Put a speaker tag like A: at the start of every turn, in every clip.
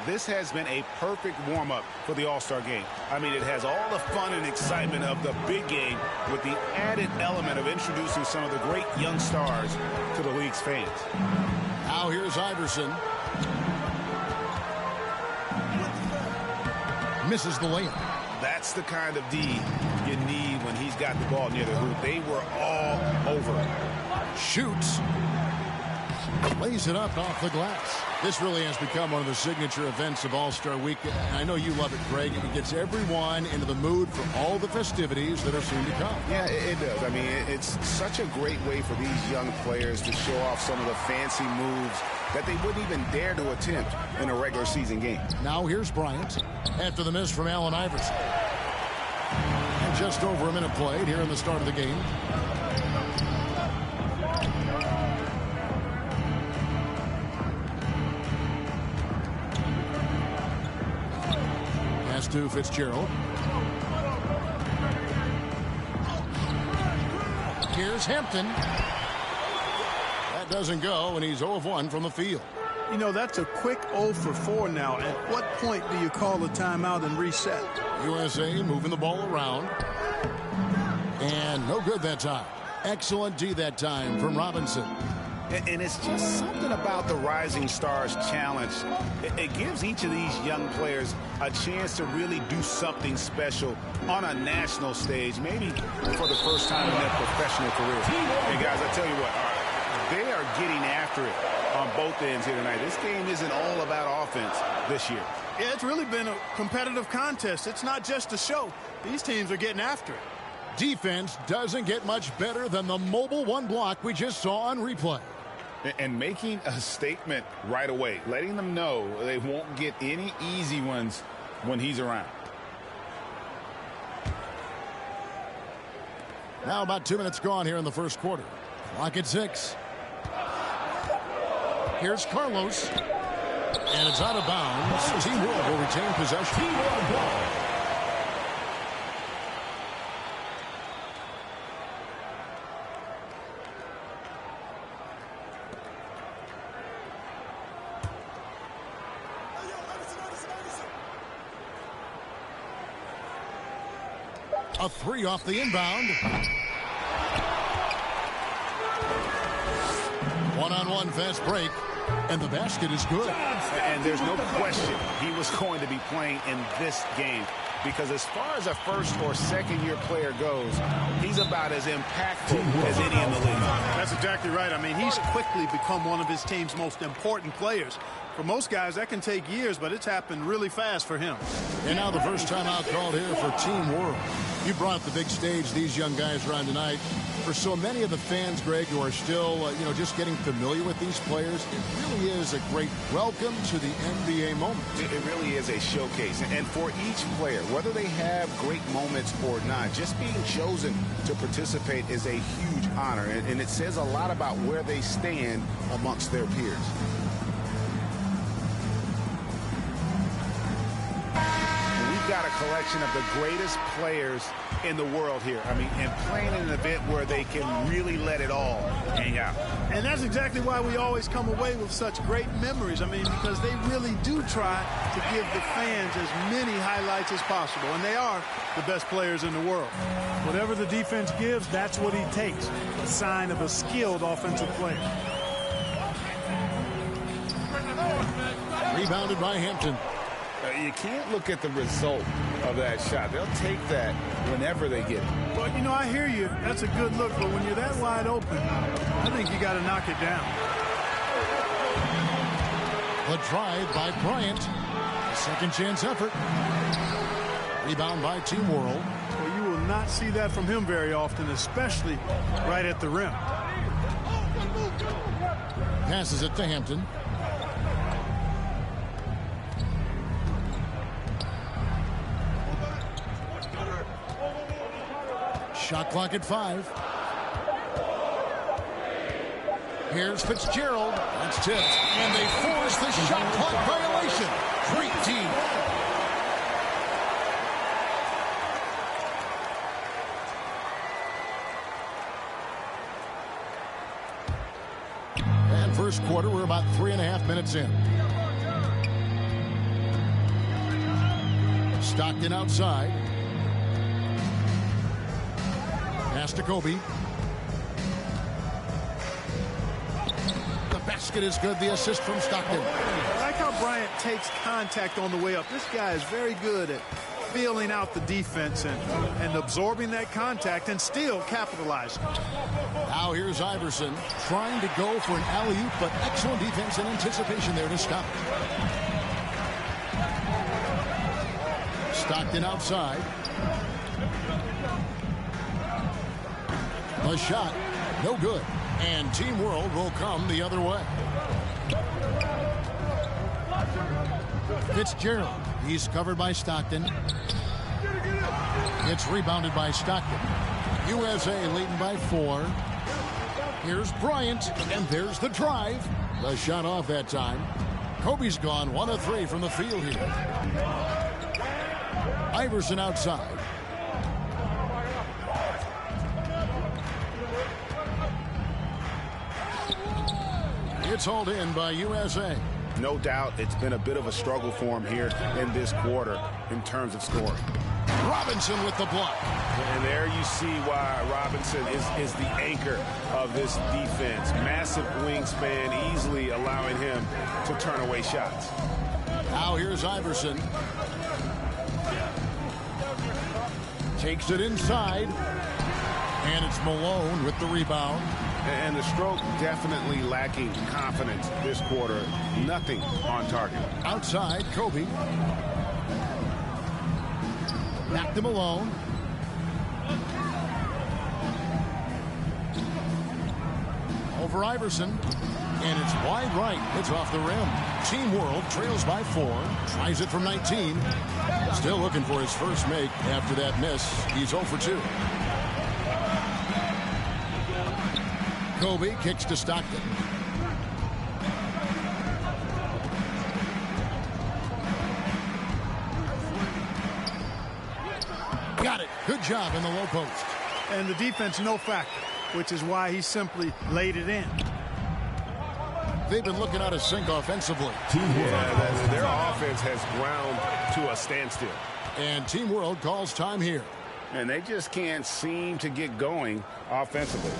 A: This has been a perfect warm-up for the All-Star game. I mean, it has all the fun and excitement of the big game with the added element of introducing some of the great young stars to the league's fans.
B: Now here's Iverson. Misses the layup.
A: That's the kind of D you need when he's got the ball near the hoop. They were all over it.
B: Shoots. Lays it up off the glass. This really has become one of the signature events of All-Star Week. And I know you love it, Greg. It gets everyone into the mood for all the festivities that are soon to come.
A: Yeah, it does. I mean, it's such a great way for these young players to show off some of the fancy moves that they wouldn't even dare to attempt in a regular season game.
B: Now here's Bryant after the miss from Allen Iverson. And just over a minute played here in the start of the game. Pass to Fitzgerald. Here's Hampton. That doesn't go, and he's 0 of 1 from the field.
C: You know, that's a quick 0 for 4 now. At what point do you call a timeout and reset?
B: USA moving the ball around. And no good that time. Excellent D that time from Robinson.
A: And it's just something about the Rising Stars Challenge. It gives each of these young players a chance to really do something special on a national stage, maybe for the first time in their professional careers. And guys, I tell you what, they are getting after it on both ends here tonight. This game isn't all about offense this year.
C: Yeah, it's really been a competitive contest. It's not just a show. These teams are getting after it.
B: Defense doesn't get much better than the mobile one block we just saw on replay.
A: And making a statement right away, letting them know they won't get any easy ones when he's around.
B: Now about 2 minutes gone here in the first quarter. Clock at 6. Here's Carlos. And it's out of bounds. Team World will retain possession. Team World ball. A 3 off the inbound. One-on-one fast break. And the basket is good.
A: And there's no question he was going to be playing in this game. Because as far as a first or second year player goes, he's about as impactful as any in the league.
C: That's exactly right. I mean, he's quickly become one of his team's most important players. For most guys, that can take years, but it's happened really fast for him.
B: And now the first time out called here for Team World. You brought the big stage these young guys around tonight. For so many of the fans, Greg, who are still, just getting familiar with these players, it really is a great welcome to the NBA moment.
A: It really is a showcase. And for each player, whether they have great moments or not, just being chosen to participate is a huge honor. And it says a lot about where they stand amongst their peers. Got a collection of the greatest players in the world here. I mean, and playing in an event where they can really let it all hang out.
C: And that's exactly why we always come away with such great memories. I mean, because they really do try to give the fans as many highlights as possible. And they are the best players in the world. Whatever the defense gives, that's what he takes. A sign of a skilled offensive player.
B: Rebounded by Hampton.
A: You can't look at the result of that shot. They'll take that whenever they get it.
C: Well, I hear you. That's a good look, but when you're that wide open, I think you got to knock it down.
B: The drive by Bryant. Second chance effort. Rebound by Team World.
C: Well, you will not see that from him very often, especially right at the rim.
B: Passes it to Hampton. Shot clock at 5. Here's Fitzgerald. That's tipped. And they force the shot clock violation. Great team. And first quarter, we're about 3.5 minutes in. Stockton outside. Pass to Kobe. The basket is good. The assist from Stockton.
C: I like how Bryant takes contact on the way up. This guy is very good at feeling out the defense and absorbing that contact and still capitalizing.
B: Now here's Iverson trying to go for an alley-oop, but excellent defense and anticipation there to stop. Stockton outside. A shot, no good. And Team World will come the other way. Fitzgerald, he's covered by Stockton. It's rebounded by Stockton. USA leading by 4. Here's Bryant, and there's the drive. The shot off that time. Kobe's gone 1 of 3 from the field here. Iverson outside. It's hauled in by USA.
A: No doubt it's been a bit of a struggle for him here in this quarter in terms of scoring.
B: Robinson with the block.
A: And there you see why Robinson is the anchor of this defense. Massive wingspan, easily allowing him to turn away shots.
B: Now here's Iverson. Takes it inside. And it's Malone with the rebound.
A: And the stroke definitely lacking confidence this quarter. Nothing on target.
B: Outside, Kobe. Back to Malone. Over Iverson. And it's wide right. It's off the rim. Team World trails by 4. Tries it from 19. Still looking for his first make after that miss. He's 0 for 2. Kobe kicks to Stockton. Got it. Good job in the low post.
C: And the defense no factor, which is why he simply laid it in.
B: They've been looking out of sync offensively.
A: Yeah, their offense has ground to a standstill.
B: And Team World calls time here.
A: And they just can't seem to get going offensively.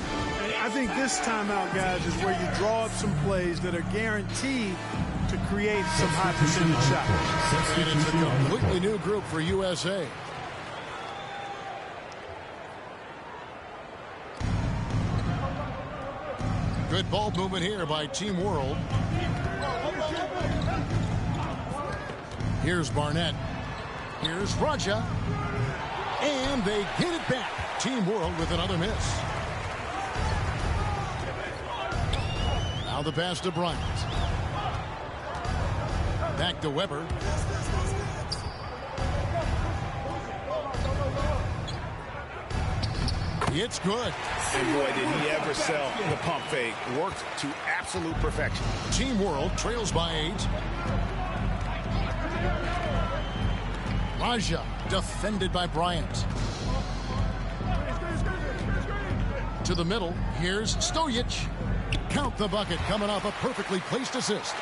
C: I think this timeout, guys, is where you draw up some plays that are guaranteed to create some high percentage shots.
B: And it's a completely new group for USA. Good ball movement here by Team World. Here's Barnett. Here's Raja. And they get it back. Team World with another miss. Now the pass to Bryant. Back to Weber. It's good.
A: And boy, did he ever sell the pump fake. Worked to absolute perfection.
B: Team World trails by 8. Raja defended by Bryant. To the middle. Here's Stojic. Count the bucket, coming off a perfectly placed assist.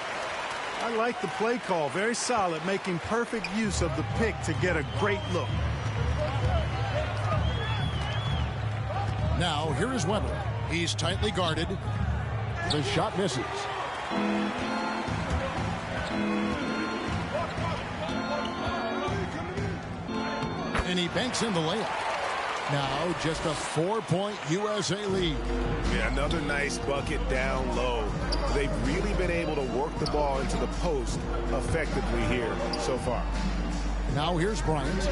C: I like the play call. Very solid, making perfect use of the pick to get a great look.
B: Now, here is Weber. He's tightly guarded. The shot misses. And he banks in the layup. Now, just a 4-point USA lead.
A: Yeah, another nice bucket down low. They've really been able to work the ball into the post effectively here so far.
B: Now here's Bryant.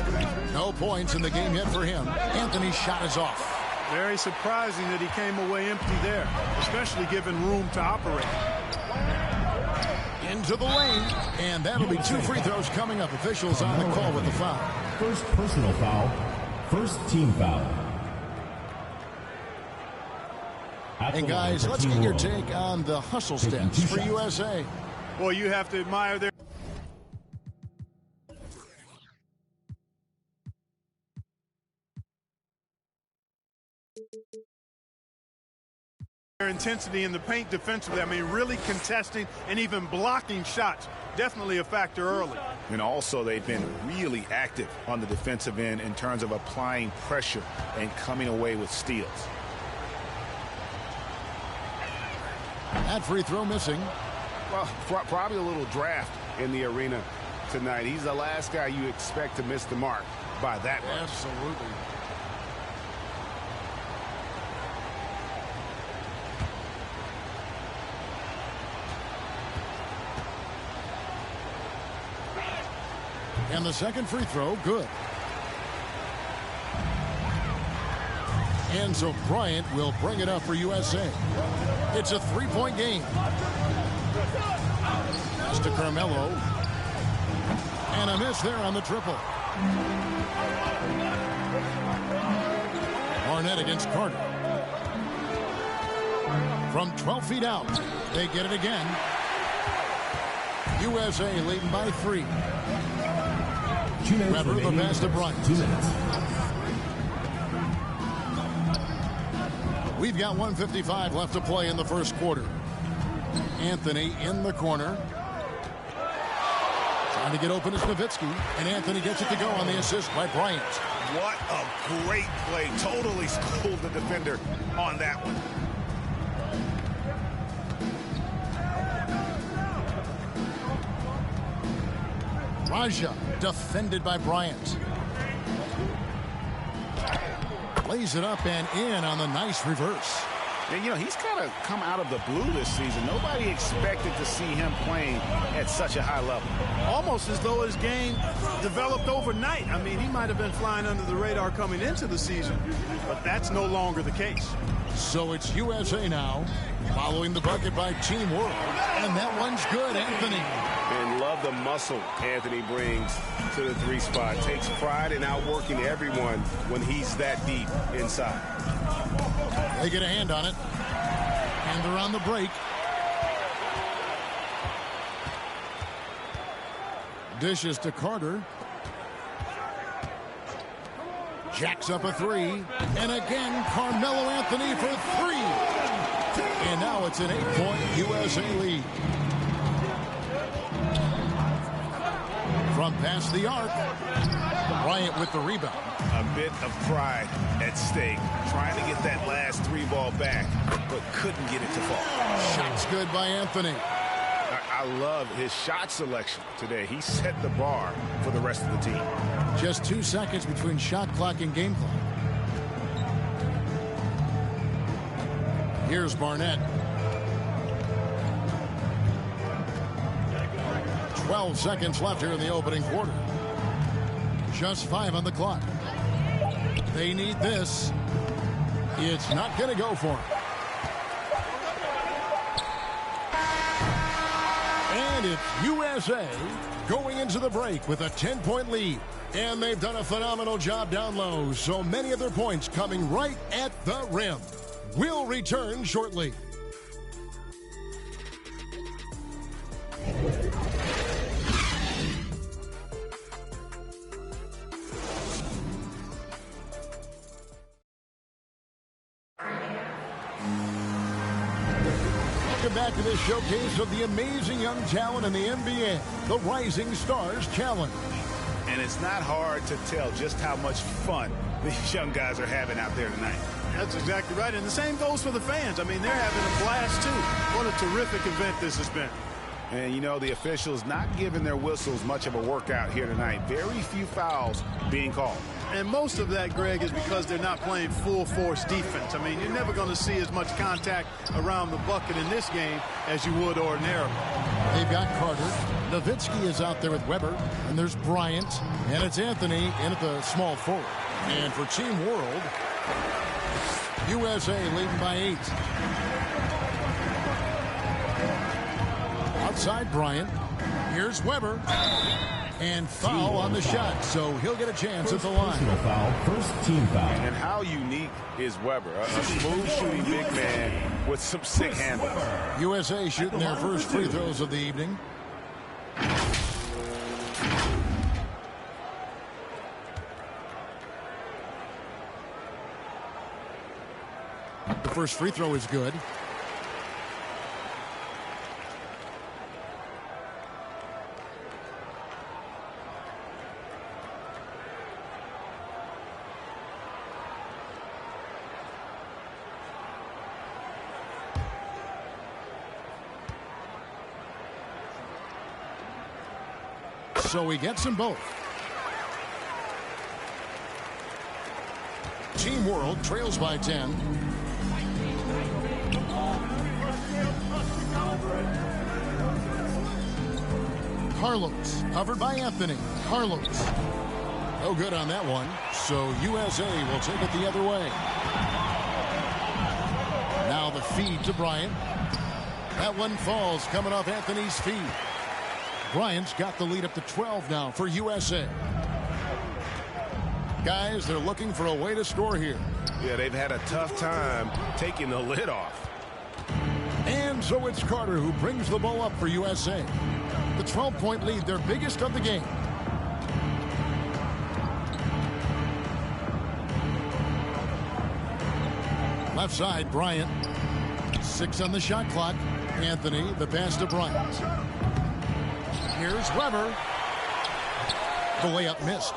B: No points in the game yet for him. Anthony's shot is off.
C: Very surprising that he came away empty there, especially given room to operate.
B: Into the lane. And that'll be 2 free throws coming up. Officials on the call with the foul.
D: First personal foul. First team foul.
B: And guys, let's get your take on the hustle steps for USA.
C: Well, you have to admire their Their intensity in the paint defensively. I mean, really contesting and even blocking shots. Definitely a factor early.
A: And also, they've been really active on the defensive end in terms of applying pressure and coming away with steals.
B: That free throw missing.
E: Well, probably a little draft in the arena tonight. He's the last guy you expect to miss the mark by that much.
B: Absolutely. And the second free throw, good. And so Bryant will bring it up for USA. It's a three-point game. Pass to Carmelo. And a miss there on the triple. Barnett against Carter. From 12 feet out, they get it again. USA leading by 3. Weber, the pass to Bryant.
D: 2 minutes.
B: We've got 1:55 left to play in the first quarter. Anthony in the corner. Trying to get open is Nowitzki, and Anthony gets it to go on the assist by Bryant.
A: What a great play. Totally schooled the defender on that one.
B: Raja defended by Bryant. Lays it up and in on the nice reverse.
A: And, you know, he's kind of come out of the blue this season. Nobody expected to see him playing at such a high level.
C: Almost as though his game developed overnight. I mean, he might have been flying under the radar coming into the season, but that's no longer the case.
B: So it's USA now, following the bucket by Team World. And that one's good, Anthony.
E: And love the muscle Anthony brings to the 3 spot. Takes pride in outworking everyone when he's that deep inside.
B: They get a hand on it. And they're on the break. Dishes to Carter. Jacks up a 3. And again, Carmelo Anthony for 3. And now it's an 8-point USA lead. From past the arc, Bryant with the rebound.
A: A bit of pride at stake, trying to get that last 3 ball back, but couldn't get it to fall.
B: Shots good by Anthony.
A: I love his shot selection today. He set the bar for the rest of the team.
B: Just 2 seconds between shot clock and game clock. Here's Barnett. 12 seconds left here in the opening quarter. Just 5 on the clock. They need this. It's not going to go for him. And it's USA going into the break with a 10-point lead. And they've done a phenomenal job down low. So many of their points coming right at the rim. We'll return shortly. Welcome back to this showcase of the amazing young talent in the NBA, the Rising Stars Challenge.
A: And it's not hard to tell just how much fun these young guys are having out there tonight.
C: That's exactly right. And the same goes for the fans. I mean, they're having a blast, too. What a terrific event this has been.
A: And, you know, the officials not giving their whistles much of a workout here tonight. Very few fouls being called.
C: And most of that, Greg, is because they're not playing full-force defense. I mean, you're never going to see as much contact around the bucket in this game as you would ordinarily.
B: They've got Carter. Nowitzki is out there with Weber. And there's Bryant. And it's Anthony in at the small forward. And for Team World, USA leading by 8. Outside Bryant. Here's Weber. And foul on the shot, so he'll get a chance at the line.
D: Foul, first team foul.
A: And how unique is Weber? A smooth shooting big man with some sick handles.
B: USA shooting their first free throws of the evening. The first free throw is good. So he gets them both. Team World trails by 10. Carlos, covered by Anthony. Carlos. No good on that one. So USA will take it the other way. Now the feed to Bryant. That one falls coming off Anthony's feet. Bryant's got the lead up to 12 now for USA. Guys, they're looking for a way to score here.
E: Yeah, they've had a tough time taking the lid off.
B: And so it's Carter who brings the ball up for USA. The 12-point lead, their biggest of the game. Left side, Bryant. 6 on the shot clock. Anthony, the pass to Bryant. Here's Weber. The layup missed.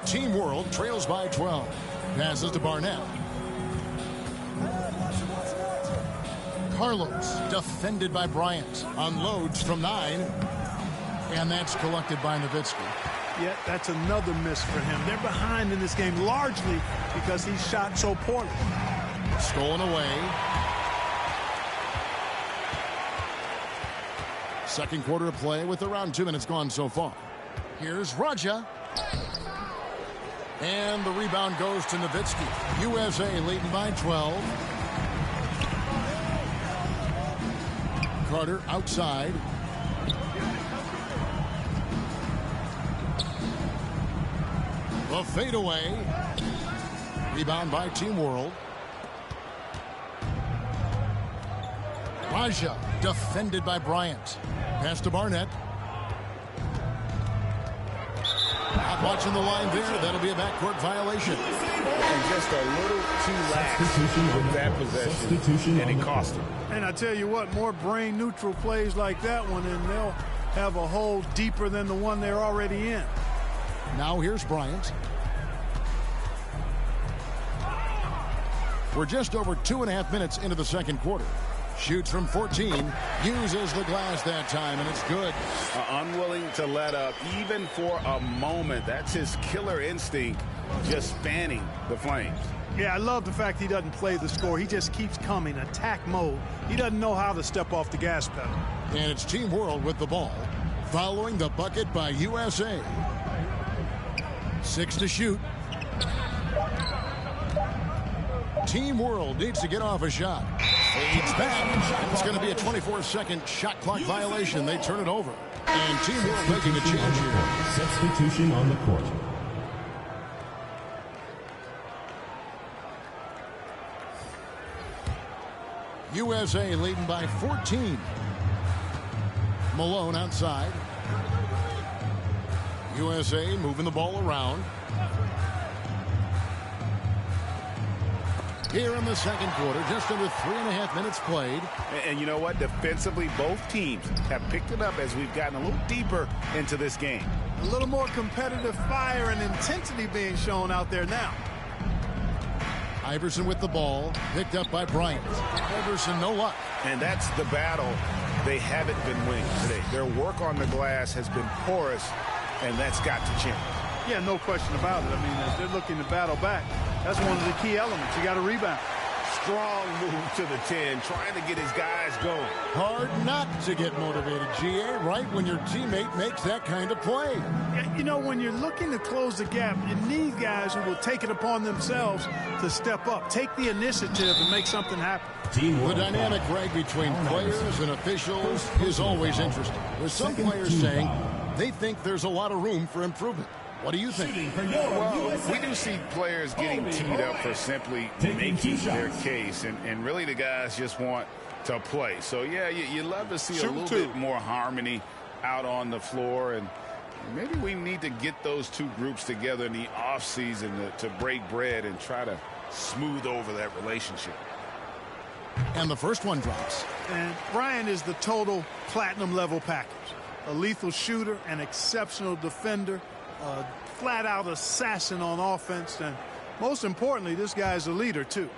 B: Team World trails by 12. Passes to Barnett. Carlos, defended by Bryant. Unloads from 9. And that's collected by Nowitzki.
C: Yeah, that's another miss for him. They're behind in this game largely because he shot so poorly.
B: Stolen away. Second quarter of play with around 2 minutes gone so far. Here's Raja. And the rebound goes to Nowitzki. USA leading by 12. Carter outside. The fadeaway. Rebound by Team World. Raja defended by Bryant. Pass to Barnett. Not watching the line there. That'll be a backcourt violation.
E: And just a little too lax with that possession, and it cost him.
C: And I tell you what, more brain-neutral plays like that one, and they'll have a hole deeper than the one they're already in.
B: Now here's Bryant. We're just over 2.5 minutes into the second quarter. Shoots from 14, uses the glass that time, and it's good.
E: Unwilling to let up, even for a moment. That's his killer instinct, just fanning the flames.
C: Yeah, I love the fact he doesn't play the score. He just keeps coming, attack mode. He doesn't know how to step off the gas pedal.
B: And it's Team World with the ball, following the bucket by USA. 6 to shoot. Team World needs to get off a shot. Fades back. It's going to be a 24-second shot clock violation. They turn it over. And Team World making a change here.
D: Substitution on the court.
B: USA leading by 14. Malone outside. USA moving the ball around. Here in the second quarter, just under 3.5 minutes played.
E: And you know what? Defensively, both teams have picked it up as we've gotten a little deeper into this game.
C: A little more competitive fire and intensity being shown out there now.
B: Iverson with the ball, picked up by Bryant. Iverson, no luck.
E: And that's the battle they haven't been winning today. Their work on the glass has been porous, and that's got to change.
C: Yeah, no question about it. I mean, as they're looking to battle back, that's one of the key elements. You got to rebound.
E: Strong move to the 10, trying to get his guys going.
B: Hard not to get motivated, GA, right when your teammate makes that kind of play.
C: You know, when you're looking to close the gap, you need guys who will take it upon themselves to step up, take the initiative and make something happen.
B: The dynamic, Greg, between players and officials is always interesting. With some players saying they think there's a lot of room for improvement. What do you think?
E: Well, we do see players getting teed up for simply making their case, and really the guys just want to play. So, yeah, you love to see a little bit more harmony out on the floor, and maybe we need to get those two groups together in the offseason to break bread and try to smooth over that relationship.
B: And the first one drops.
C: And Bryant is the total platinum level package. A lethal shooter, an exceptional defender, a flat-out assassin on offense, and most importantly, this guy's a leader, too.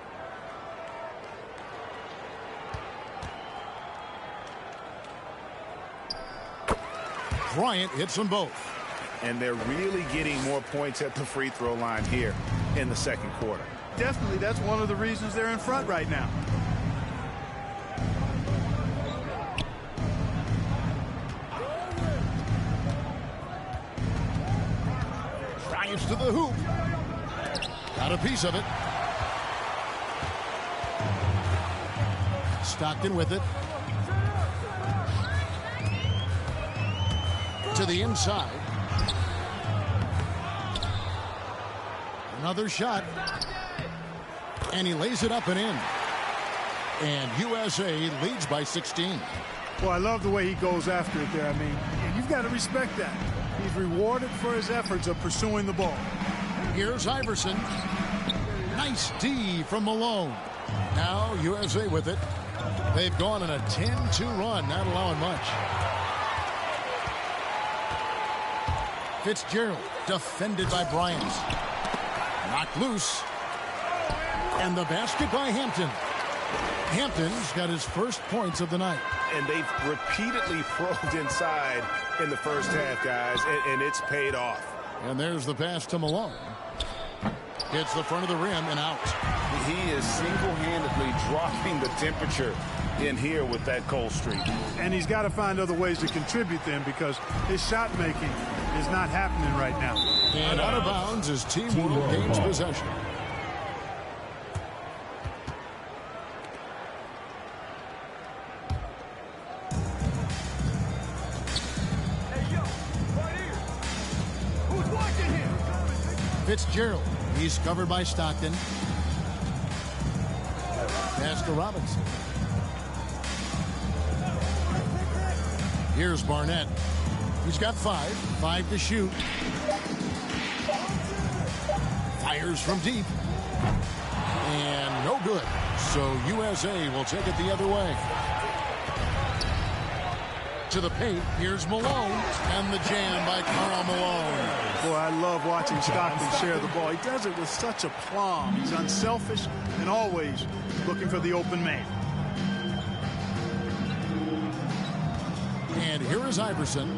B: Bryant hits them both.
A: And they're really getting more points at the free throw line here in the second quarter.
C: Definitely, that's one of the reasons they're in front right now.
B: Drives to the hoop. Got a piece of it. Stockton with it. To the inside. Another shot. And he lays it up and in. And USA leads by 16.
C: Well, I love the way he goes after it there. I mean, you've got to respect that. He's rewarded for his efforts of pursuing the ball.
B: Here's Iverson. Nice D from Malone. Now USA with it. They've gone on a 10-2 run, not allowing much. Fitzgerald defended by Bryant. Knocked loose. And the basket by Hampton. Hampton's got his first points of the night.
A: And they've repeatedly probed inside in the first half, guys, and it's paid off.
B: And there's the pass to Malone. Hits the front of the rim and out.
A: He is single-handedly dropping the temperature in here with that cold streak.
C: And he's got to find other ways to contribute then, because his shot making is not happening right now.
B: And out of bounds as Team World gains possession. Fitzgerald. He's covered by Stockton. Pass to Robinson. Here's Barnett. He's got 5 to shoot. Fires from deep. And no good. So USA will take it the other way. To the paint. Here's Malone. And the jam by Karl Malone.
C: Boy, I love watching Stockton share the ball. He does it with such a plum. He's unselfish and always looking for the open man.
B: And here is Iverson.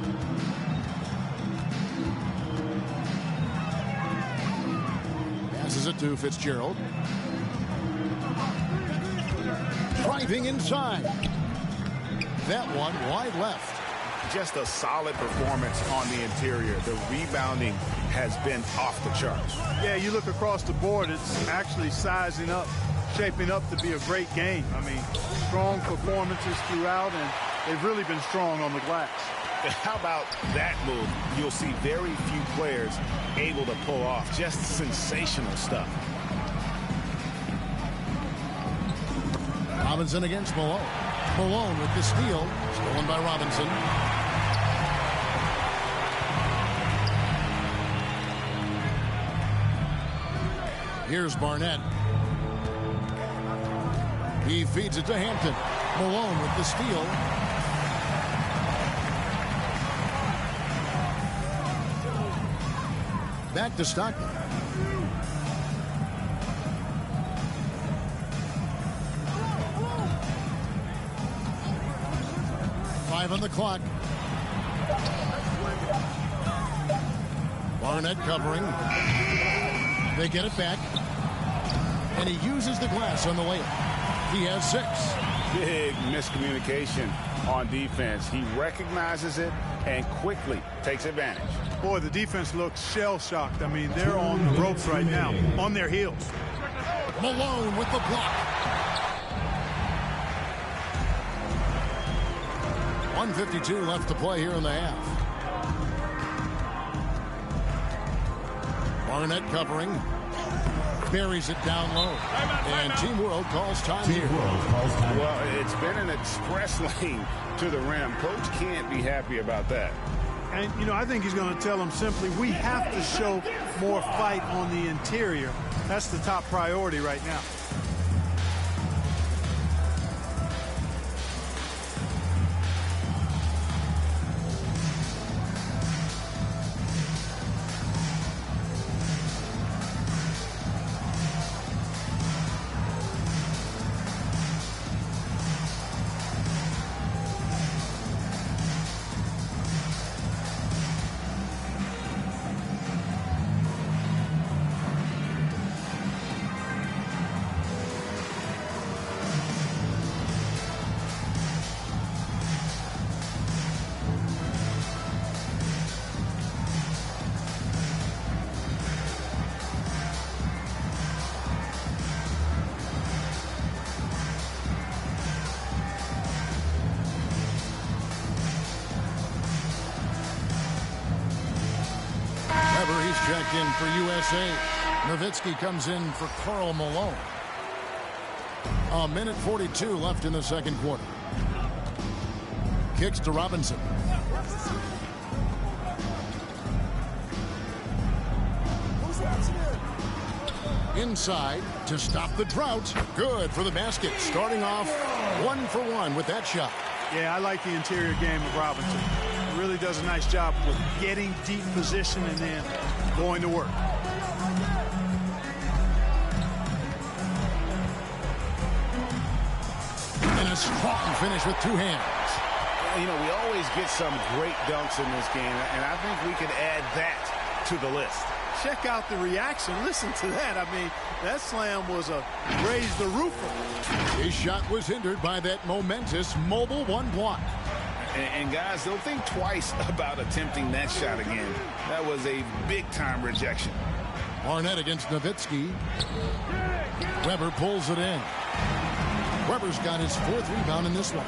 B: Passes it to Fitzgerald. Driving inside. That one wide left.
A: Just a solid performance on the interior. The rebounding has been off the charts.
C: Yeah, you look across the board, it's actually sizing up, shaping up to be a great game. I mean, strong performances throughout, and they've really been strong on the glass.
A: How about that move? You'll see very few players able to pull off. Just sensational stuff.
B: Robinson against Malone. Malone with the steal. Stolen by Robinson. Here's Barnett. He feeds it to Hampton. Malone with the steal. Back to Stockton. On the clock. Barnett covering. They get it back. And he uses the glass on the layup. He has 6.
A: Big miscommunication on defense. He recognizes it and quickly takes advantage.
C: Boy, the defense looks shell-shocked. I mean, they're on the ropes right now, on their heels.
B: Malone with the block. 1:52 left to play here in the half. Barnett covering. Buries it down low. And Team World calls time here.
A: Well, it's been an express lane to the rim. Coach can't be happy about that.
C: And, you know, I think he's going to tell them simply, we have to show more fight on the interior. That's the top priority right now.
B: checked in for USA. Nowitzki comes in for Karl Malone. A minute 42 left in the second quarter. Kicks to Robinson. Inside to stop the drought. Good for the basket. Starting off 1 for 1 with that shot.
C: Yeah, I like the interior game of Robinson. He really does a nice job with getting deep position and then going to work.
B: And a strong finish with two hands.
A: You know, we always get some great dunks in this game, and I think we could add that to the list.
C: Check out the reaction. Listen to that. I mean, that slam was a raise the roofer.
B: His shot was hindered by that momentous mobile one block.
A: And guys, they'll think twice about attempting that shot again. That was a big-time rejection.
B: Barnett against Nowitzki. Weber pulls it in. Weber's got his 4th rebound in this one.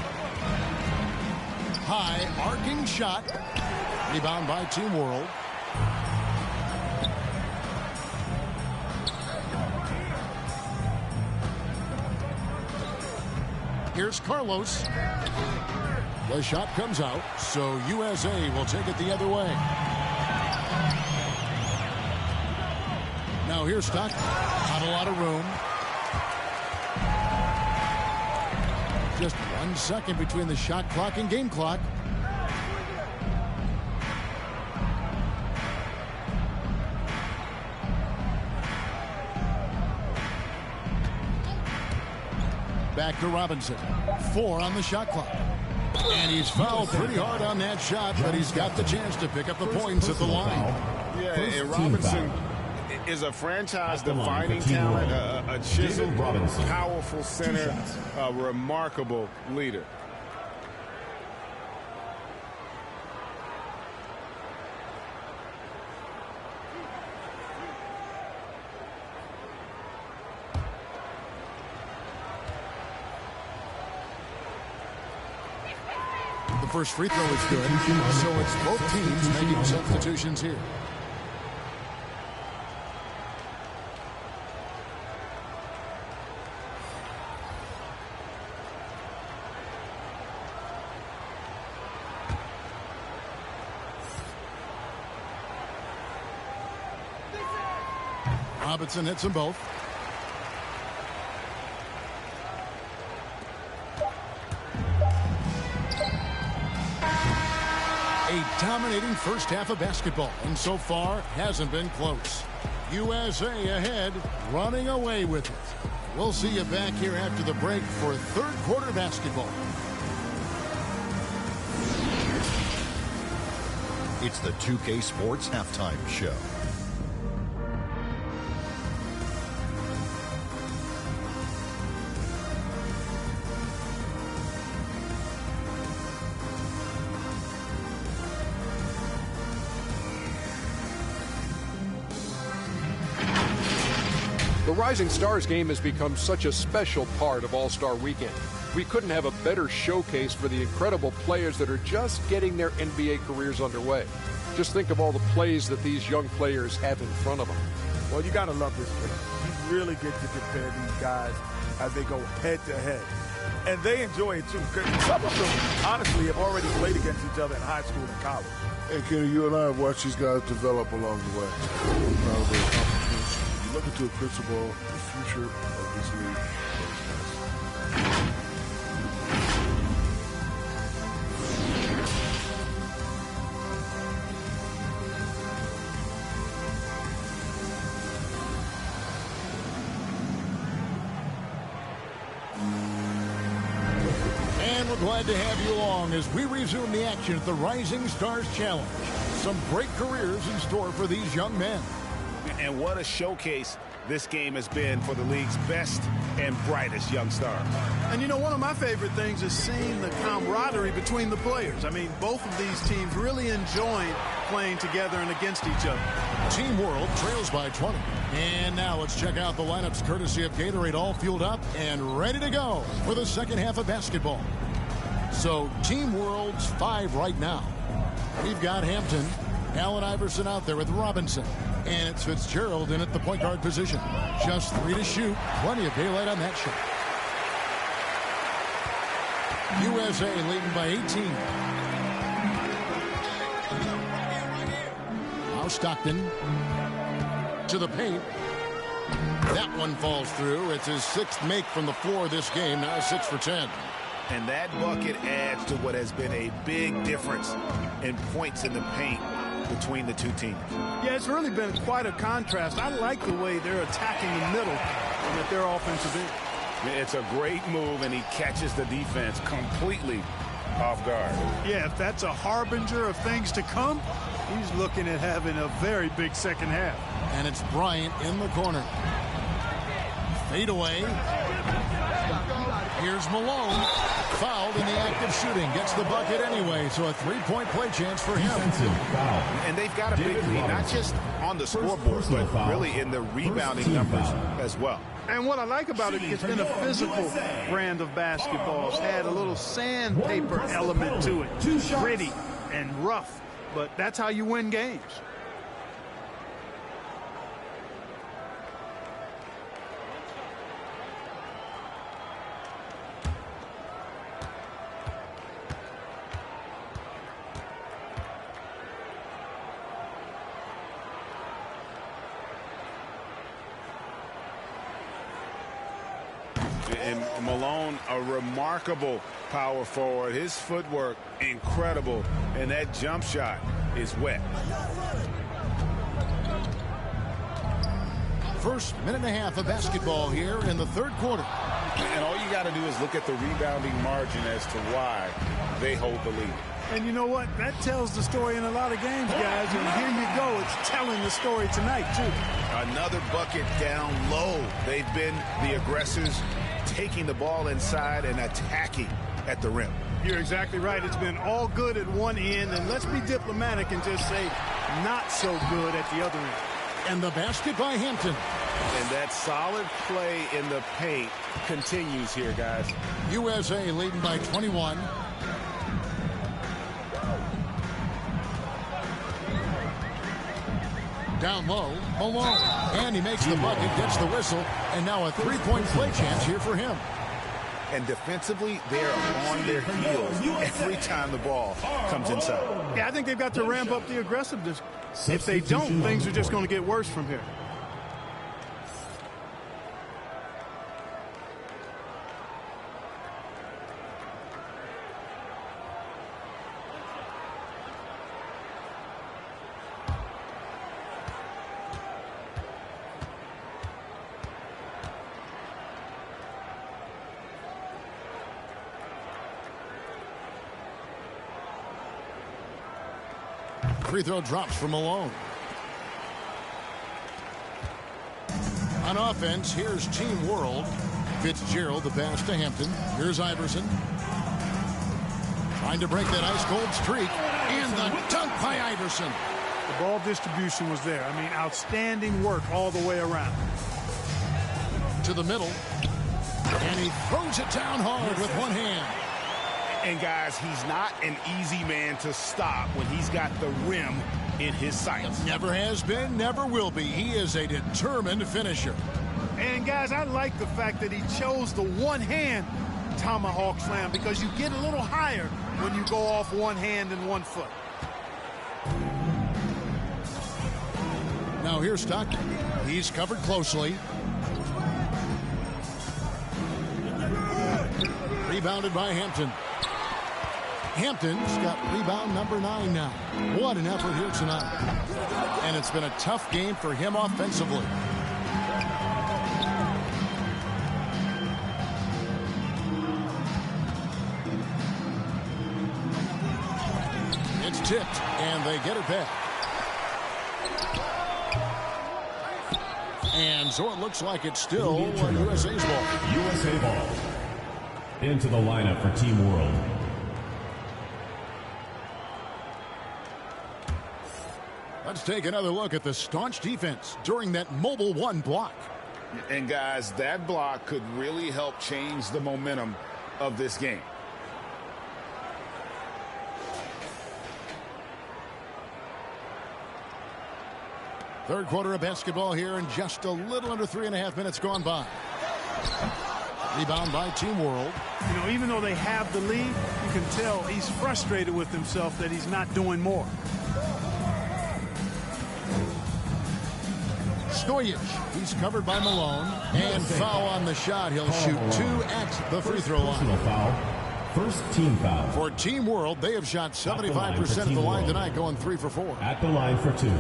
B: High arcing shot. Rebound by Team World. Here's Carlos. The shot comes out, so USA will take it the other way. Now here's Stockton. Not a lot of room. Just 1 second between the shot clock and game clock. Back to Robinson. 4 on the shot clock. And he's fouled pretty hard on that shot, but he's got the chance to pick up the points at the line.
E: Yeah, and Robinson is a franchise-defining talent, a chiseled, powerful center, a remarkable leader.
B: The first free throw is good, so it's both teams making substitutions here. Robinson hits them both. A dominating first half of basketball, and so far hasn't been close. USA ahead, running away with it. We'll see you back here after the break for third quarter basketball.
F: It's the 2K Sports Halftime Show.
G: The Rising Stars game has become such a special part of All-Star Weekend. We couldn't have a better showcase for the incredible players that are just getting their NBA careers underway. Just think of all the plays that these young players have in front of them.
H: Well, you got to love this game. You really get to compare these guys as they go head-to-head. And they enjoy it, too. Some of them, honestly, have already played against each other in high school and college.
I: Hey, Kenny, you and I have watched these guys develop along the way. We're proud of their accomplishments. You look into the principle, the future of this league.
B: And we're glad to have you along as we resume the action at the Rising Stars Challenge. Some great careers in store for these young men.
A: And what a showcase this game has been for the league's best and brightest young stars.
C: And you know, one of my favorite things is seeing the camaraderie between the players. I mean, both of these teams really enjoying playing together and against each other.
B: Team World trails by 20. And now let's check out the lineups courtesy of Gatorade, all fueled up and ready to go for the second half of basketball. So Team World's 5 right now. We've got Hampton, Allen Iverson out there with Robinson. And it's Fitzgerald in at the point guard position. Just 3 to shoot. Plenty of daylight on that shot. USA leading by 18. Now Stockton to the paint. That one falls through. It's his 6th make from the floor this game. Now 6 for 10.
A: And that bucket adds to what has been a big difference in points in the paint between the two teams.
C: Yeah, it's really been quite a contrast. I like the way they're attacking the middle and at their offensive end.
E: It's a great move, and he catches the defense completely off guard.
C: Yeah, if that's a harbinger of things to come, he's looking at having a very big second half.
B: And it's Bryant in the corner. Fade away. Here's Malone. Fouled in the act of shooting. Gets the bucket anyway, so a 3-point play chance for him.
A: And they've got a big lead, not just on the scoreboard, but really in the rebounding numbers as well.
C: And what I like about it, it's been a physical brand of basketball. It's had a little sandpaper element to it. Gritty and rough, but that's how you win games.
A: And Malone, a remarkable power forward. His footwork, incredible. And that jump shot is wet.
B: First minute and a half of basketball here in the 3rd quarter.
A: And all you got to do is look at the rebounding margin as to why they hold the lead.
C: And you know what? That tells the story in a lot of games, guys. And here you go. It's telling the story tonight, too.
A: Another bucket down low. They've been the aggressors, taking the ball inside and attacking at the rim.
C: You're exactly right. It's been all good at one end, and let's be diplomatic and just say not so good at the other end.
B: And the basket by Hampton.
A: And that solid play in the paint continues here, guys.
B: USA leading by 21. Down low, Malone. And he makes the bucket, gets the whistle, and now a 3-point play chance here for him.
A: And defensively, they're on their heels every time the ball comes inside.
C: Yeah, I think they've got to ramp up the aggressiveness. If they don't, things are just going to get worse from here.
B: Free throw drops for Malone. On offense, here's Team World. Fitzgerald, the pass to Hampton. Here's Iverson. Trying to break that ice-cold streak. And the dunk by Iverson.
C: The ball distribution was there. I mean, outstanding work all the way around.
B: To the middle. And he throws it down hard with one hand.
A: And, guys, he's not an easy man to stop when he's got the rim in his sights.
B: Never has been, never will be. He is a determined finisher.
C: And, guys, I like the fact that he chose the one-hand tomahawk slam because you get a little higher when you go off one hand and one foot.
B: Now here's Stockton. He's covered closely. Rebounded by Hampton. Hampton's got rebound number 9 now. What an effort here tonight. And it's been a tough game for him offensively. It's tipped, and they get it back. And so it looks like it's still USA's ball.
D: USA ball. Into the lineup for Team World.
B: Let's take another look at the staunch defense during that mobile 1 block.
A: And, guys, that block could really help change the momentum of this game.
B: Third quarter of basketball here, and just a little under 3.5 minutes gone by. Rebound by Team World.
C: You know, even though they have the lead, you can tell he's frustrated with himself that he's not doing more.
B: Stojic, he's covered by Malone, and foul on the shot. He'll shoot 2 at the free throw line.
D: Foul. First team foul.
B: For Team World, they have shot 75% at the line tonight, going 3 for 4.
D: At the line for 2.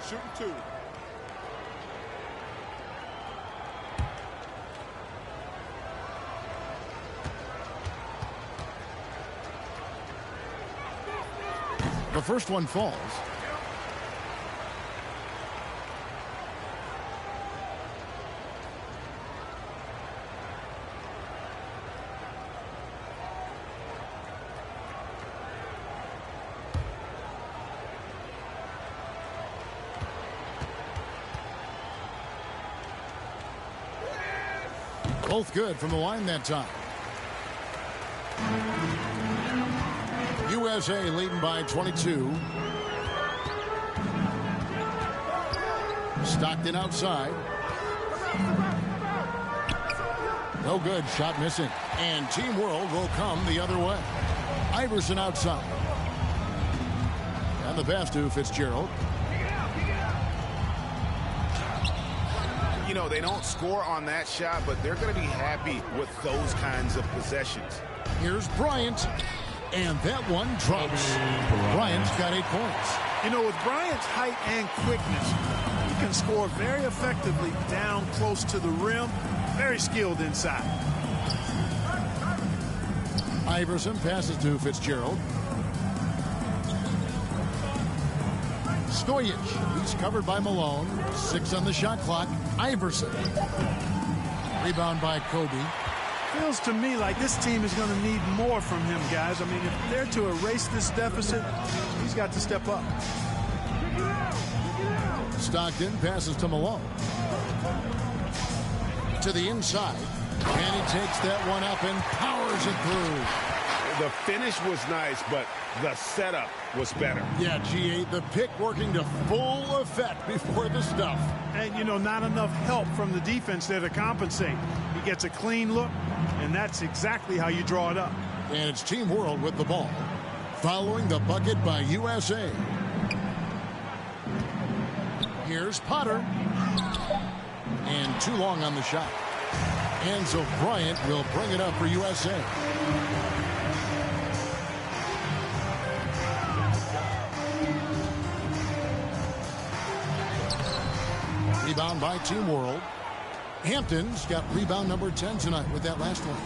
C: Shooting 2.
B: The first one falls. Both good from the line that time. USA leading by 22. Stockton outside. No good. Shot missing. And Team World will come the other way. Iverson outside. And the pass to Fitzgerald.
A: You know, they don't score on that shot, but they're going to be happy with those kinds of possessions.
B: Here's Bryant. And that one drops. Bryant's got 8 points.
C: You know, with Bryant's height and quickness, he can score very effectively down close to the rim. Very skilled inside.
B: Iverson passes to Fitzgerald. Stojic, he's covered by Malone. 6 on the shot clock. Iverson. Rebound by Kobe.
C: Feels to me like this team is going to need more from him, guys. I mean, if they're to erase this deficit, he's got to step up.
B: Stockton passes to Malone. To the inside. And he takes that one up and powers it through.
A: The finish was nice, but the setup was better.
B: Yeah, G8, the pick working to full effect before the stuff.
C: And, you know, not enough help from the defense there to compensate. He gets a clean look, and that's exactly how you draw it up.
B: And it's Team World with the ball. Following the bucket by USA. Here's Potter. And too long on the shot. And so Bryant will bring it up for USA. Rebound by Team World. Hampton's got rebound number 10 tonight with that last one.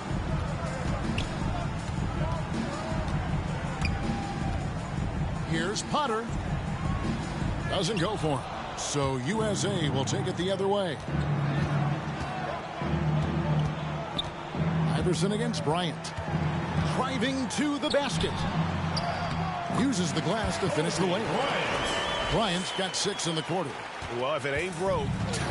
B: Here's Potter. Doesn't go for him. So USA will take it the other way. Iverson against Bryant. Driving to the basket. Uses the glass to finish the layup. Bryant's got 6 in the quarter.
A: Well, if it ain't broke,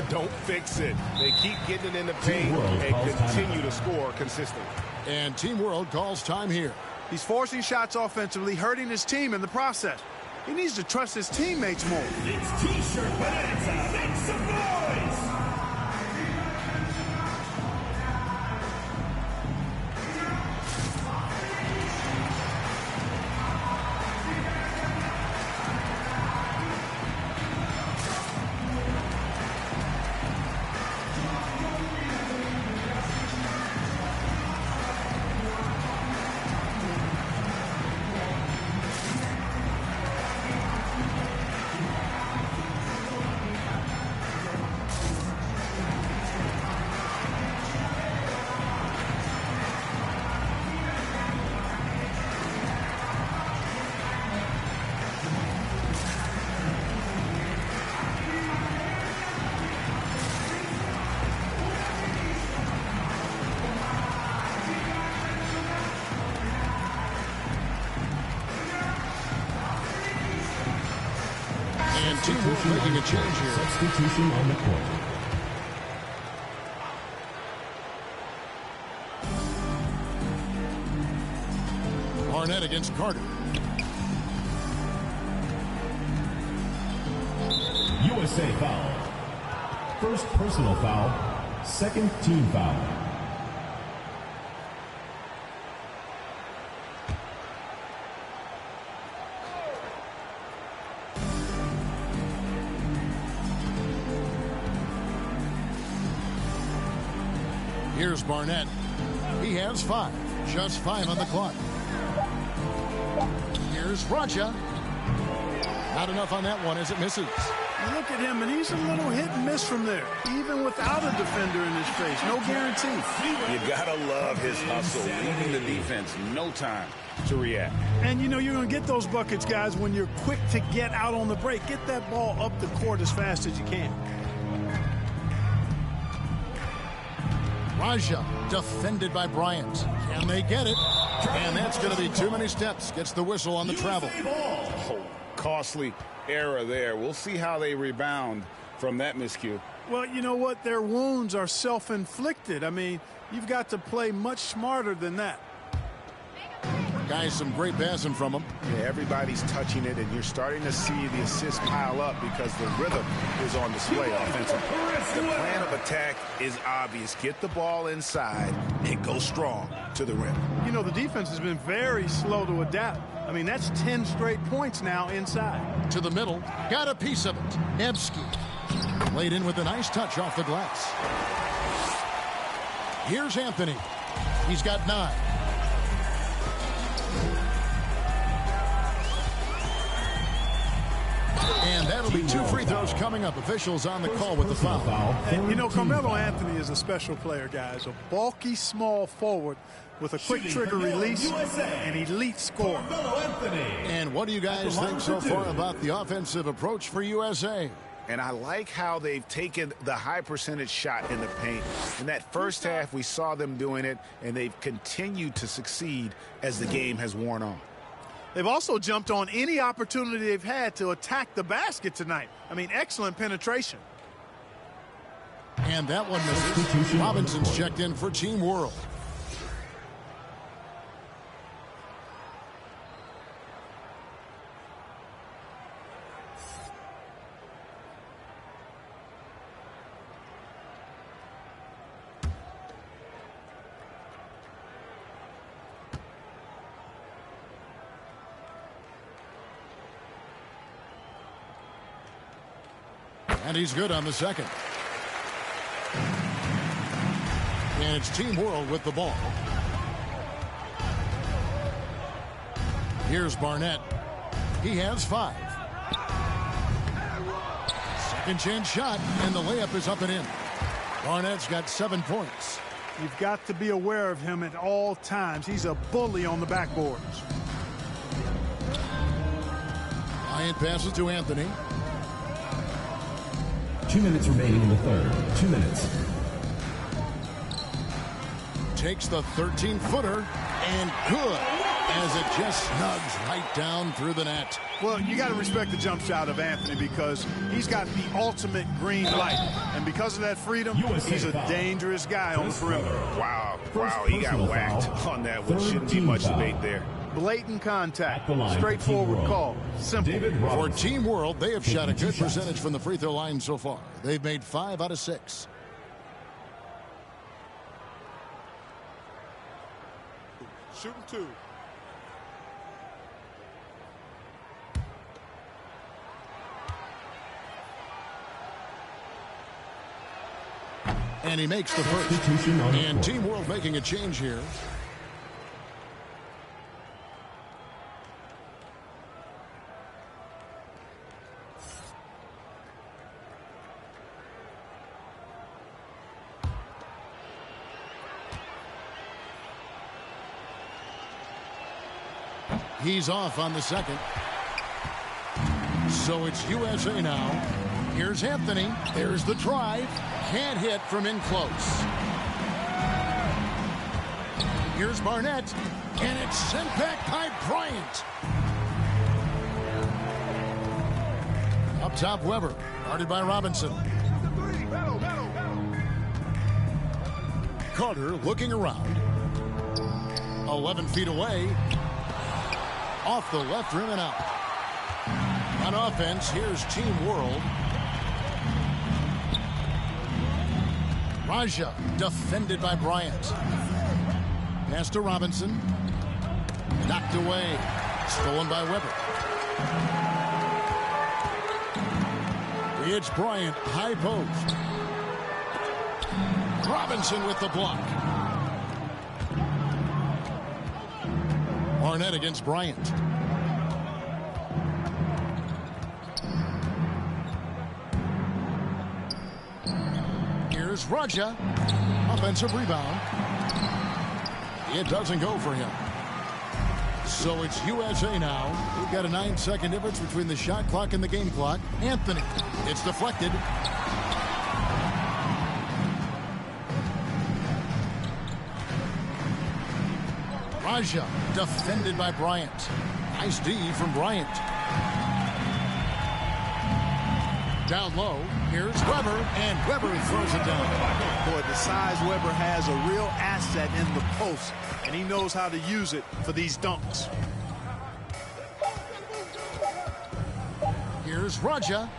A: don't fix it. They keep getting it in the paint and continue to score consistently.
B: And Team World calls time here.
C: He's forcing shots offensively, hurting his team in the process. He needs to trust his teammates more.
D: It's T-shirt bonanza. Make some noise.
B: And Team World making a change here.
D: Substitution on the court.
B: Barnett against Carter.
D: USA foul. First personal foul. Second team foul.
B: Here's Barnett. He has 5. Just 5 on the clock. Here's Raja. Not enough on that one as it misses.
C: You look at him, and he's a little hit and miss from there, even without a defender in his face. No guarantee.
E: You gotta love his hustle, leading the defense. No time to react.
C: And, you know, you're going to get those buckets, guys, when you're quick to get out on the break. Get that ball up the court as fast as you can.
B: Raja defended by Bryant. Can they get it? And that's going to be too many steps. Gets the whistle on the travel.
E: Oh, costly error there. We'll see how they rebound from that miscue.
C: Well, you know what? Their wounds are self-inflicted. I mean, you've got to play much smarter than that.
B: Guys, some great passing from them.
A: Yeah, everybody's touching it, and you're starting to see the assists pile up because the rhythm is on display offensively. The plan of attack is obvious. Get the ball inside and go strong to the rim.
C: You know, the defense has been very slow to adapt. I mean, that's 10 straight points now inside.
B: To the middle. Got a piece of it. Nevsky. Laid in with a nice touch off the glass. Here's Anthony. He's got 9. And that'll be 2 free throws coming up. Officials on the call with the foul.
C: And, you know, Carmelo Anthony is a special player, guys. A bulky, small forward with a quick trigger release and elite score.
B: And what do you guys think so far about the offensive approach for USA?
A: And I like how they've taken the high percentage shot in the paint. In that first half, we saw them doing it, and they've continued to succeed as the game has worn on.
C: They've also jumped on any opportunity they've had to attack the basket tonight. I mean, excellent penetration.
B: And that one misses. Robinson's checked in for Team World. And he's good on the second. And it's Team World with the ball. Here's Barnett. He has 5. Second chance shot, and the layup is up and in. Barnett's got 7 points.
C: You've got to be aware of him at all times. He's a bully on the backboards.
B: Bryant passes to Anthony.
D: 2 minutes remaining in the third. 2 minutes.
B: Takes the 13-footer, and good, as it just snugs right down through the net.
C: Well, you got to respect the jump shot of Anthony because he's got the ultimate green light. And because of that freedom, he's a dangerous guy on the perimeter.
A: Wow, he got whacked on that one. Shouldn't be much debate there.
C: Blatant contact, straightforward call, simple.
B: For Team World, they have shot a good percentage from the free throw line so far. They've made 5 out of 6.
C: Shooting 2.
B: And he makes the first. And Team World making a change here. He's off on the second. So it's USA now. Here's Anthony. There's the drive. Can't hit from in close. Here's Barnett. And it's sent back by Bryant. Up top, Weber. Guarded by Robinson. Carter looking around. 11 feet away. Off the left rim and out. On offense, here's Team World. Raja, defended by Bryant. Pass to Robinson. Knocked away. Stolen by Weber. It's Bryant, high post. Robinson with the block. Arnett against Bryant. Here's Raja. Offensive rebound. It doesn't go for him. So it's USA now. We've got a 9-second difference between the shot clock and the game clock. Anthony. It's deflected. Raja, defended by Bryant. Nice D from Bryant. Down low, here's Weber, and Weber throws it down.
C: Boy, the size Weber has, a real asset in the post, and he knows how to use it for these dunks.
B: Here's Raja,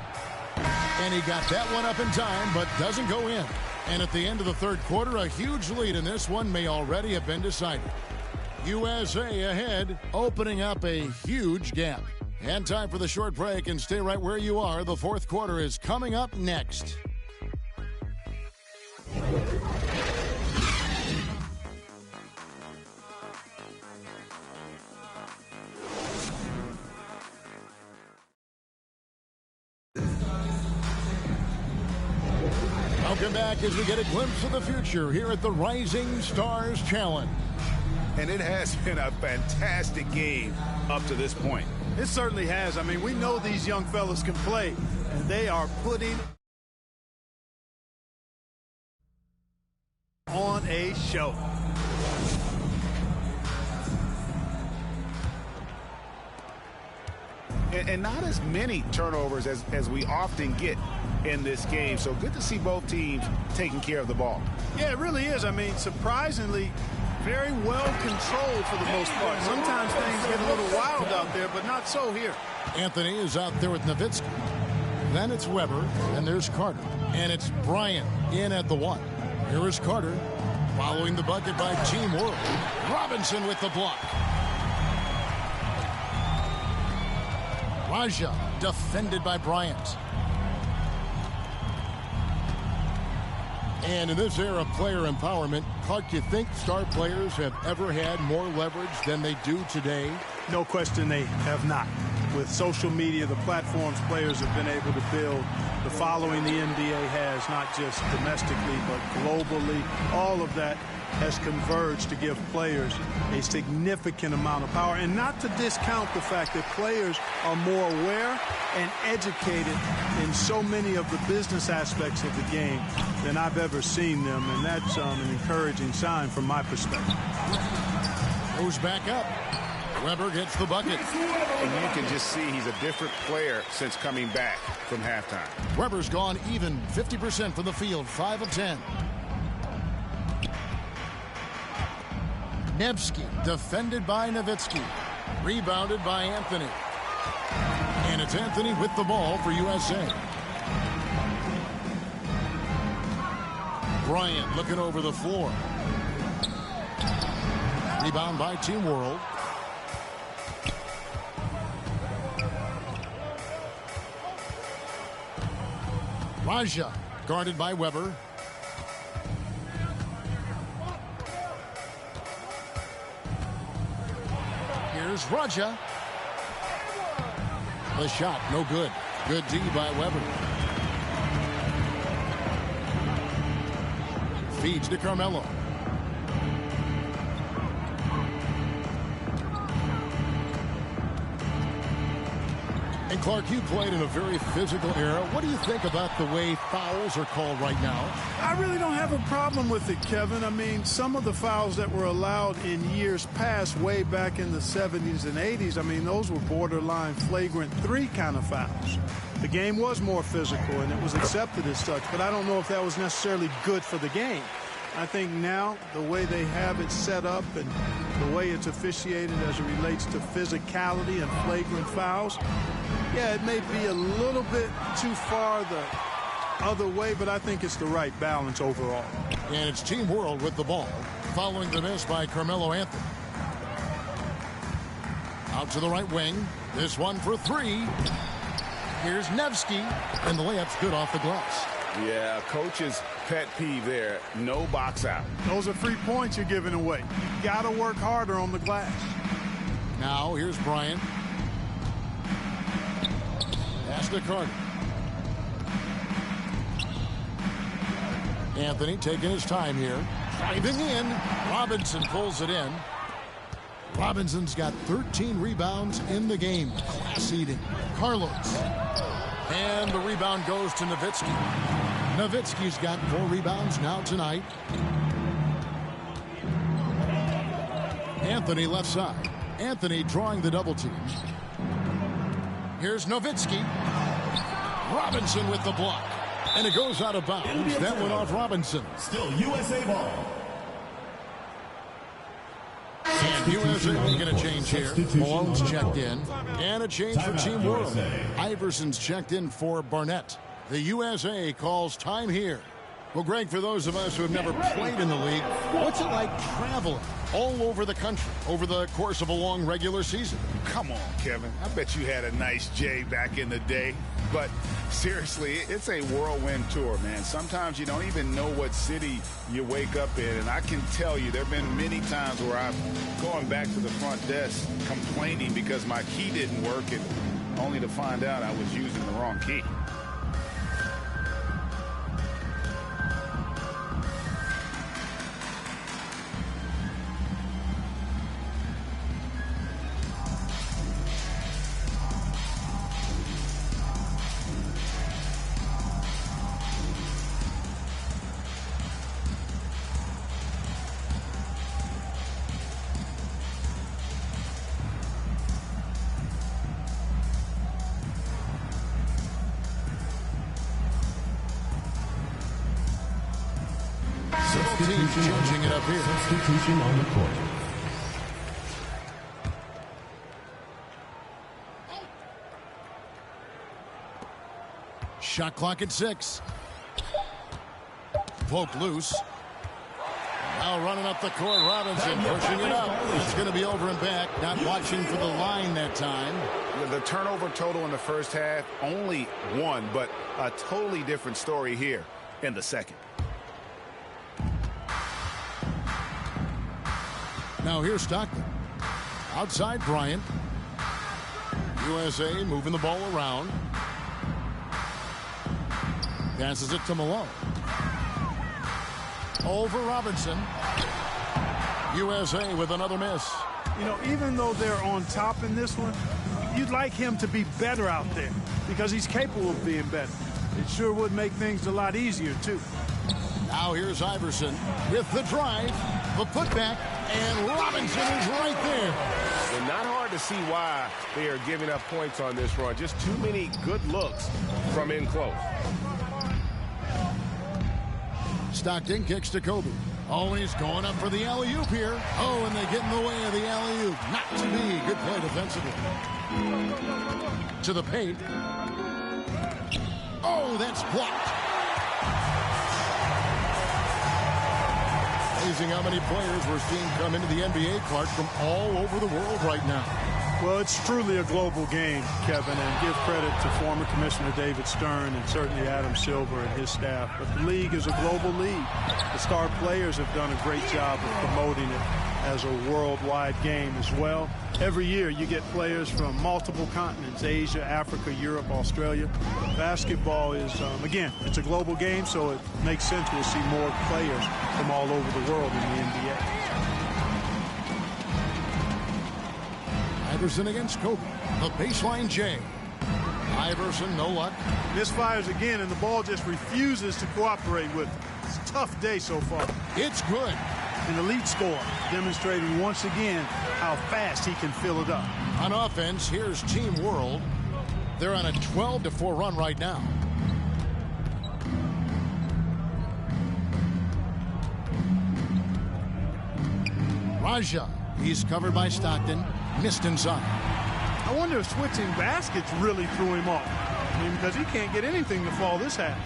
B: and he got that one up in time, but doesn't go in. And at the end of the third quarter, a huge lead in this one may already have been decided. USA ahead, opening up a huge gap. And time for the short break, and stay right where you are. The fourth quarter is coming up next. Welcome back as we get a glimpse of the future here at the Rising Stars Challenge.
A: And it has been a fantastic game up to this point.
C: It certainly has. I mean, we know these young fellas can play, and they are putting on a show.
A: And not as many turnovers as we often get in this game. So good to see both teams taking care of the ball.
C: Yeah, it really is. I mean, surprisingly, very well controlled for the most part. Sometimes things get a little wild out there, but not so here.
B: Anthony is out there with Nowitzki. Then it's Weber, and there's Carter. And it's Bryant in at the one. Here is Carter, following the bucket by Team World. Robinson with the block. Raja, defended by Bryant. And in this era of player empowerment, Clark, you think star players have ever had more leverage than they do today?
C: No question they have not. With social media, the platforms players have been able to build, the following the NBA has, not just domestically, but globally, all of that has converged to give players a significant amount of power. And not to discount the fact that players are more aware and educated in so many of the business aspects of the game than I've ever seen them. And that's an encouraging sign from my perspective.
B: Goes back up. Weber gets the bucket.
A: And you can just see he's a different player since coming back from halftime.
B: Weber's gone even 50% from the field, 5 of 10. Nevsky, defended by Nowitzki. Rebounded by Anthony. And it's Anthony with the ball for USA. Bryant looking over the floor. Rebound by Team World. Raja, guarded by Weber. Here's Raja. The shot, no good. Good D by Weber. Feeds to Carmelo. And Clark, you played in a very physical era. What do you think about the way fouls are called right now?
C: I really don't have a problem with it, Kevin. I mean, some of the fouls that were allowed in years past, way back in the 70s and 80s, I mean, those were borderline flagrant 3 kind of fouls. The game was more physical, and it was accepted as such, but I don't know if that was necessarily good for the game. I think now the way they have it set up and the way it's officiated as it relates to physicality and flagrant fouls, yeah, it may be a little bit too far the other way, but I think it's the right balance overall.
B: And it's Team World with the ball, following the miss by Carmelo Anthony. Out to the right wing. This one for three. Here's Nevsky, and the layup's good off the glass.
E: Yeah, coach's pet peeve there. No box out.
C: Those are 3 points you're giving away. You got to work harder on the glass.
B: Now here's Bryant. Pass to Carter. Anthony taking his time here. Driving in. Robinson pulls it in. Robinson's got 13 rebounds in the game. Class eating. Carlos. And the rebound goes to Nowitzki. Nowitzki's got 4 rebounds now tonight. Anthony left side. Anthony drawing the double team. Here's Nowitzki. Robinson with the block. And it goes out of bounds. That went off Robinson.
D: Still USA ball.
B: And USA making a change here. Malone's checked in. And a change for Team World. Iverson's checked in for Barnett. The USA calls time here. Well, Greg, for those of us who have never played in the league, what's it like traveling all over the country over the course of a long regular season?
E: Come on, Kevin. I bet you had a nice J back in the day. But seriously, it's a whirlwind tour, man. Sometimes you don't even know what city you wake up in. And I can tell you there have been many times where I'm going back to the front desk complaining because my key didn't work, and only to find out I was using the wrong key.
B: Teams changing it up here.
D: Substitution on the court.
B: Shot clock at 6. Poke loose. Now running up the court, Robinson pushing it up. It's going to be over and back. Not watching for the line that time.
E: The turnover total in the first half, only 1, but a totally different story here in the second.
B: Now here's Stockton. Outside Bryant. USA moving the ball around. Passes it to Malone. Over Robinson. USA with another miss.
C: You know, even though they're on top in this one, you'd like him to be better out there because he's capable of being better. It sure would make things a lot easier, too.
B: Now here's Iverson with the drive, the putback, and Robinson is right there.
J: And not hard to see why they are giving up points on this run. Just too many good looks from in close.
B: Stockton kicks to Kobe. Oh, he's going up for the alley-oop here. Oh, and they get in the way of the alley-oop. Not to be. Good play defensively. To the paint. Oh, that's blocked. Amazing how many players we're seeing come into the NBA, Clark, from all over the world right now.
C: Well, it's truly a global game, Kevin, and give credit to former Commissioner David Stern and certainly Adam Silver and his staff. But the league is a global league. The star players have done a great job of promoting it as a worldwide game as well. Every year you get players from multiple continents, Asia, Africa, Europe, Australia. Basketball is, again, it's a global game, so it makes sense we'll see more players from all over the world in the NBA.
B: Iverson against Kobe. The baseline J. Iverson, no luck.
C: Misfires again, and the ball just refuses to cooperate with him. It's a tough day so far.
B: It's good.
C: An elite score, demonstrating once again how fast he can fill it up.
B: On offense, here's Team World. They're on a 12-4 run right now. Raja, he's covered by Stockton, missed inside.
C: I wonder if switching baskets really threw him off. I mean, because he can't get anything to fall this half.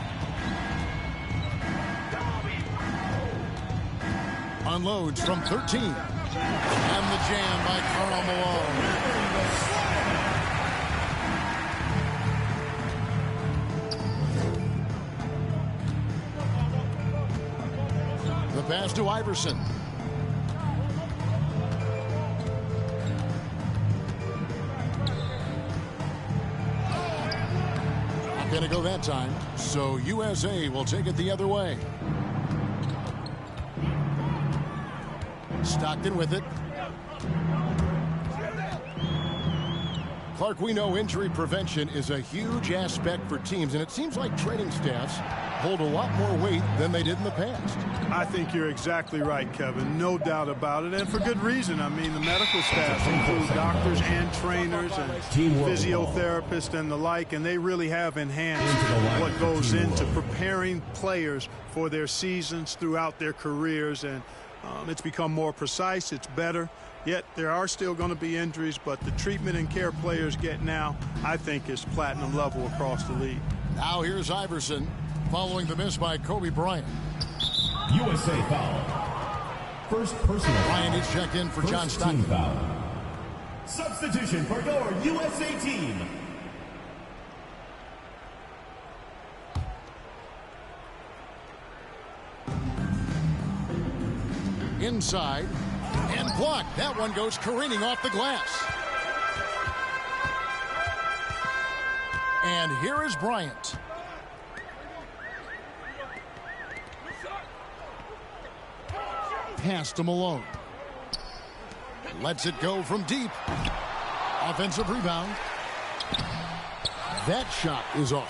B: Unloads from 13. And the jam by Karl Malone. The pass to Iverson. Not going to go that time, so USA will take it the other way. Stockton with it. Clark, we know injury prevention is a huge aspect for teams, and it seems like training staffs hold a lot more weight than they did in the past.
C: I think you're exactly right, Kevin. No doubt about it, and for good reason. I mean, the medical staff include doctors and trainers and physiotherapists and the like, and they really have enhanced what goes into preparing players for their seasons throughout their careers, and it's become more precise, it's better. Yet there are still going to be injuries, but the treatment and care players get now, I think, is platinum level across the league.
B: Now here's Iverson following the miss by Kobe Bryant.
D: USA foul. First personal.
B: Bryant is checked in for John Stockton.
D: Foul. Substitution for your USA team.
B: Inside and blocked. That one goes careening off the glass. And here is Bryant. Pass to Malone. Lets it go from deep. Offensive rebound. That shot is off.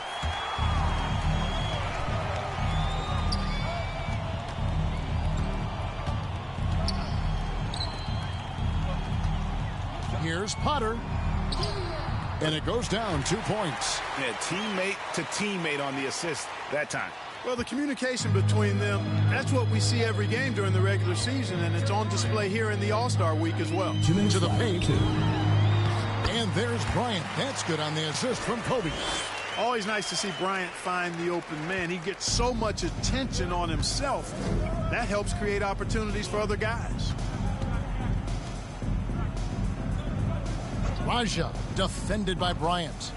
B: Here's Potter. And it goes down 2 points.
A: Yeah, teammate to teammate on the assist that time.
C: Well, the communication between them, that's what we see every game during the regular season, and it's on display here in the All-Star week as well.
B: To the paint. And there's Bryant. That's good on the assist from Kobe.
C: Always nice to see Bryant find the open man. He gets so much attention on himself. That helps create opportunities for other guys.
B: Raja defended by Bryant.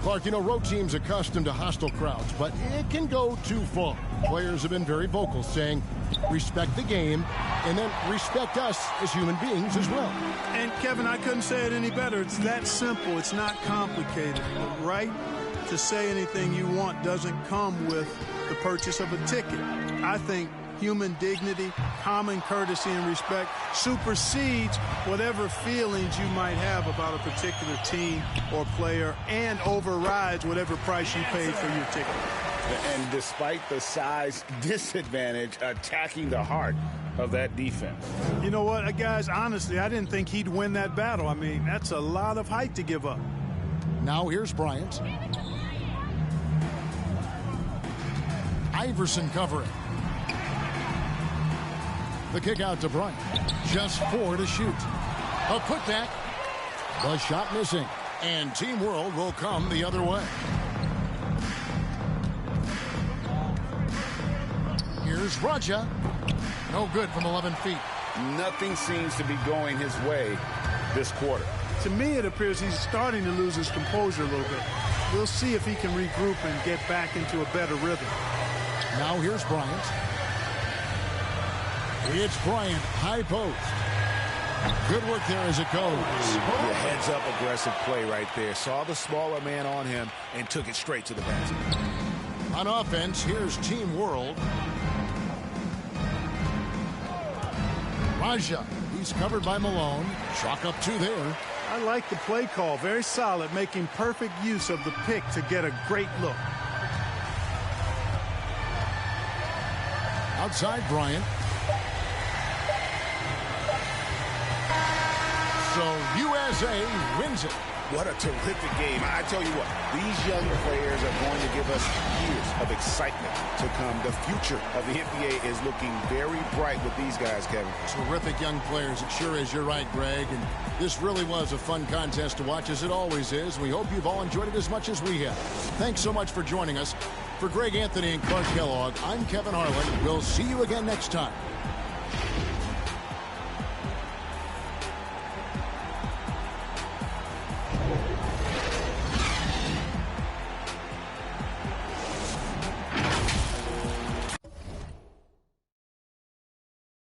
B: Clark, you know, road teams accustomed to hostile crowds, but it can go too far. Players have been very vocal, saying, respect the game, and then respect us as human beings as well.
C: And, Kevin, I couldn't say it any better. It's that simple. It's not complicated. The right to say anything you want doesn't come with the purchase of a ticket. I think human dignity, common courtesy, and respect supersedes whatever feelings you might have about a particular team or player and overrides whatever price you paid for your ticket.
A: And despite the size disadvantage, attacking the heart of that defense.
C: You know what, guys, honestly, I didn't think he'd win that battle. I mean, that's a lot of height to give up.
B: Now here's Bryant. Iverson covering. The kick out to Bryant. Just 4 to shoot. A putback. The shot missing. And Team World will come the other way. Here's Raja. No good from 11 feet.
A: Nothing seems to be going his way this quarter.
C: To me, it appears he's starting to lose his composure a little bit. We'll see if he can regroup and get back into a better rhythm.
B: Now here's Bryant. It's Bryant, high post. Good work there as it goes.
A: The heads-up aggressive play right there. Saw the smaller man on him and took it straight to the basket.
B: On offense, here's Team World. Raja, he's covered by Malone. Chalk up 2 there.
C: I like the play call. Very solid, making perfect use of the pick to get a great look.
B: Outside Bryant. So USA wins it.
A: What a terrific game. I tell you what, these young players are going to give us years of excitement to come. The future of the NBA is looking very bright with these guys, Kevin.
B: Terrific young players. It sure is. You're right, Greg. And this really was a fun contest to watch, as it always is. We hope you've all enjoyed it as much as we have. Thanks so much for joining us. For Greg Anthony and Clark Kellogg, I'm Kevin Harlan. We'll see you again next time.